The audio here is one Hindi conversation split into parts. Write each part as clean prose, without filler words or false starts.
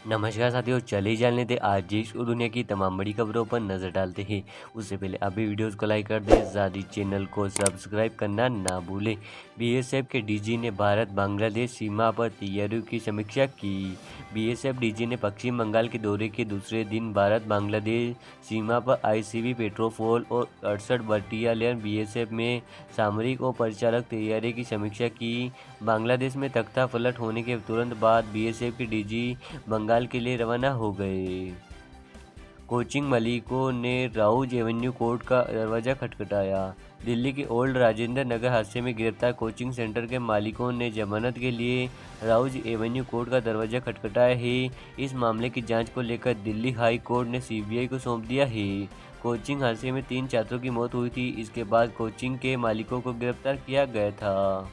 नमस्कार साथियों, चलिए जान लेते हैं आज देश और दुनिया की तमाम बड़ी खबरों पर नजर डालते हैं। उससे पहले अभी वीडियोस को लाइक कर दें, साथ ही चैनल को सब्सक्राइब करना ना भूलें। बीएसएफ के डीजी ने भारत बांग्लादेश सीमा पर तैयारियों की समीक्षा की। बीएसएफ डीजी ने पश्चिम बंगाल के दौरे के दूसरे दिन भारत बांग्लादेश सीमा पर आईसीबी पेट्रोफोल और 68 बटालियन बीएसएफ में सामरिक और परिचालक तैयारी की समीक्षा की। बांग्लादेश में तख्ता पलट होने के तुरंत बाद बीएसएफ के डीजी बंगाल के लिए रवाना हो गए। कोचिंग मालिकों ने राउज एवेन्यू कोर्ट का दरवाजा खटखटाया। दिल्ली के ओल्ड राजेंद्र नगर हादसे में गिरफ्तार कोचिंग सेंटर के मालिकों ने जमानत के लिए राउज एवेन्यू कोर्ट का दरवाजा खटखटाया है। इस मामले की जांच को लेकर दिल्ली हाई कोर्ट ने सीबीआई को सौंप दिया है। कोचिंग हादसे में 3 छात्रों की मौत हुई थी। इसके बाद कोचिंग के मालिकों को गिरफ्तार किया गया था।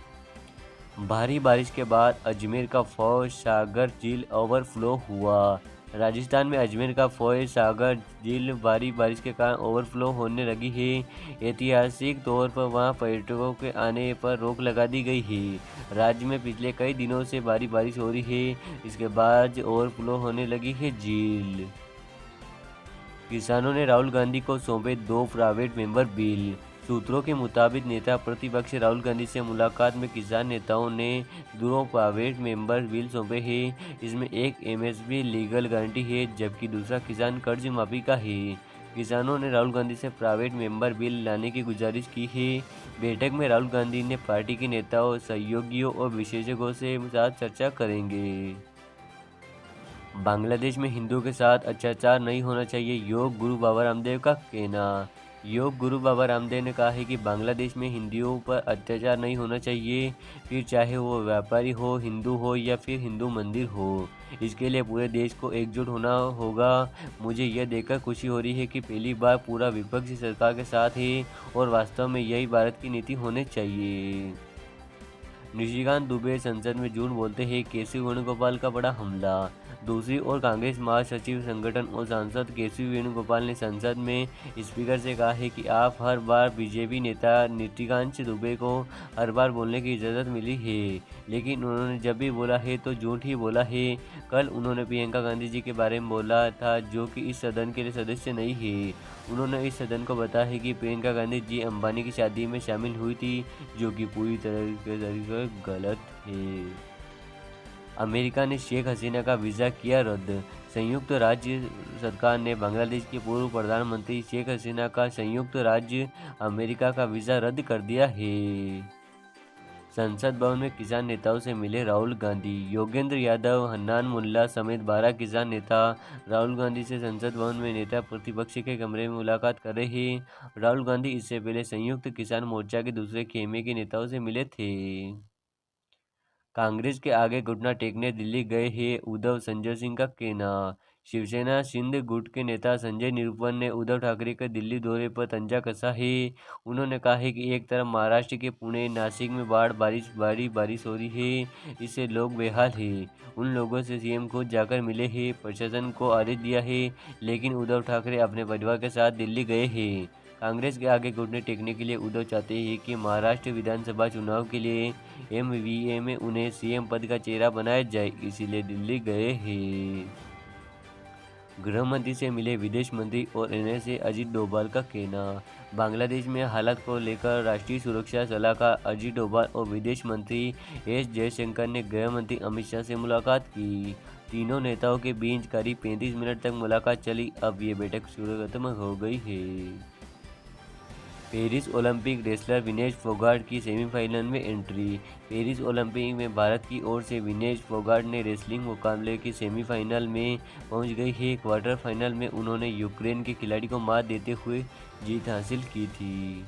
भारी बारिश के बाद अजमेर का फौज सागर झील ओवरफ्लो हुआ। राजस्थान में अजमेर का फौज सागर झील भारी बारिश के कारण ओवरफ्लो होने लगी है। ऐतिहासिक तौर पर वहां पर्यटकों के आने पर रोक लगा दी गई है। राज्य में पिछले कई दिनों से भारी बारिश हो रही है। इसके बाद ओवरफ्लो होने लगी है झील। किसानों ने राहुल गांधी को सौंपे 2 प्राइवेट मेंबर बिल। सूत्रों के मुताबिक नेता प्रतिपक्ष राहुल गांधी से मुलाकात में किसान नेताओं ने 2 प्राइवेट मेंबर बिल सौंपे हैं। इसमें एक एमएसपी लीगल गारंटी है, जबकि दूसरा किसान कर्ज माफी का है। किसानों ने राहुल गांधी से प्राइवेट मेंबर बिल लाने की गुजारिश की है। बैठक में राहुल गांधी ने पार्टी के नेताओं, सहयोगियों और विशेषज्ञों से साथ चर्चा करेंगे। बांग्लादेश में हिंदुओं के साथ अत्याचार नहीं होना चाहिए, योग गुरु बाबा रामदेव का कहना। योग गुरु बाबा रामदेव ने कहा है कि बांग्लादेश में हिंदुओं पर अत्याचार नहीं होना चाहिए, फिर चाहे वो व्यापारी हो, हिंदू हो या फिर हिंदू मंदिर हो। इसके लिए पूरे देश को एकजुट होना होगा। मुझे यह देखकर खुशी हो रही है कि पहली बार पूरा विपक्ष सरकार के साथ है और वास्तव में यही भारत की नीति होनी चाहिए। निशिकांत दुबे संसद में झूठ बोलते हैं, केसी वेणुगोपाल का बड़ा हमला। दूसरी ओर कांग्रेस महासचिव संगठन और सांसद केसी वेणुगोपाल ने संसद में स्पीकर से कहा है कि आप हर बार बीजेपी नेता निशिकांत दुबे को हर बार बोलने की इजाज़त मिली है, लेकिन उन्होंने जब भी बोला है तो झूठ ही बोला है। कल उन्होंने प्रियंका गांधी जी के बारे में बोला था, जो कि इस सदन के लिए सदस्य नहीं है। उन्होंने इस सदन को बताया है कि प्रियंका गांधी जी अंबानी की शादी में शामिल हुई थी, जो कि पूरी तरह से गलत है। अमेरिका ने शेख हसीना का वीज़ा किया रद्द। संयुक्त राज्य सरकार ने बांग्लादेश की पूर्व प्रधानमंत्री शेख हसीना का संयुक्त राज्य अमेरिका का वीज़ा रद्द कर दिया है। संसद भवन में किसान नेताओं से मिले राहुल गांधी। योगेंद्र यादव, हन्नान मुल्ला समेत 12 किसान नेता राहुल गांधी से संसद भवन में नेता प्रतिपक्ष के कमरे में मुलाकात कर रहे हैं। राहुल गांधी इससे पहले संयुक्त किसान मोर्चा के दूसरे खेमे के नेताओं से मिले थे। कांग्रेस के आगे घुटना टेकने दिल्ली गए हैं उद्धव, संजय सिंह का कहना। शिवसेना सिंध गुट के नेता संजय निरुपम ने उद्धव ठाकरे के दिल्ली दौरे पर तंजा कसा है। उन्होंने कहा है कि एक तरफ महाराष्ट्र के पुणे, नासिक में भारी बारिश हो रही है, इससे लोग बेहाल हैं। उन लोगों से सीएम खुद जाकर मिले हैं, प्रशासन को आदेश दिया है, लेकिन उद्धव ठाकरे अपने परिवार के साथ दिल्ली गए हैं। कांग्रेस के आगे घुटने टेकने के लिए उद्धव चाहते हैं कि महाराष्ट्र विधानसभा चुनाव के लिए एमवीए में उन्हें सीएम पद का चेहरा बनाया जाए, इसीलिए दिल्ली गए हैं। गृह मंत्री से मिले विदेश मंत्री और एनएसए अजीत डोभाल का कहना। बांग्लादेश में हालात को लेकर राष्ट्रीय सुरक्षा सलाहकार अजीत डोभाल और विदेश मंत्री एस जयशंकर ने गृह मंत्री अमित शाह से मुलाकात की। तीनों नेताओं के बीच करीब 35 मिनट तक मुलाकात चली। अब ये बैठक खत्म हो गई है। Paris Olympic wrestler Vinesh Phogat की सेमीफाइनल में एंट्री। पेरिस ओलंपिक में भारत की ओर से विनेश फोगाट ने रेसलिंग मुकाबले की सेमीफाइनल में पहुंच गई है। क्वार्टर फाइनल में उन्होंने यूक्रेन के खिलाड़ी को मात देते हुए जीत हासिल की थी।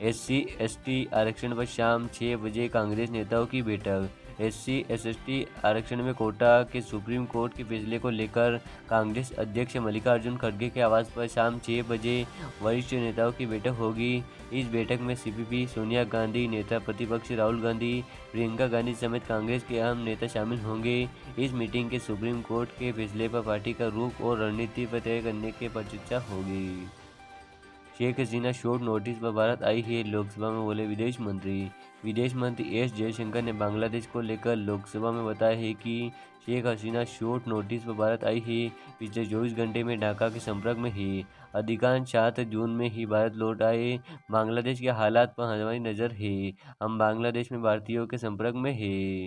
SC/ST आरक्षण पर शाम 6 बजे कांग्रेस नेताओं की बैठक। SC/ST आरक्षण में कोटा के सुप्रीम कोर्ट के फैसले को लेकर कांग्रेस अध्यक्ष मल्लिकार्जुन खड़गे के आवास पर शाम 6 बजे वरिष्ठ नेताओं की बैठक होगी। इस बैठक में CPP, सोनिया गांधी, नेता प्रतिपक्ष राहुल गांधी, प्रियंका गांधी समेत कांग्रेस के अहम नेता शामिल होंगे। इस मीटिंग के सुप्रीम कोर्ट के फैसले पर पार्टी का रुख और रणनीति पर तय करने के पर चर्चा होगी। शेख हसीना शॉर्ट नोटिस पर भारत आई है, लोकसभा में बोले विदेश मंत्री। विदेश मंत्री एस जयशंकर ने बांग्लादेश को लेकर लोकसभा में बताया है कि शेख हसीना शॉर्ट नोटिस पर भारत आई है, पिछले 24 घंटे में ढाका के संपर्क में है। अधिकांश 7 जून में ही भारत लौट आए। बांग्लादेश के हालात पर हमारी नज़र है, हम बांग्लादेश में भारतीयों के संपर्क में है।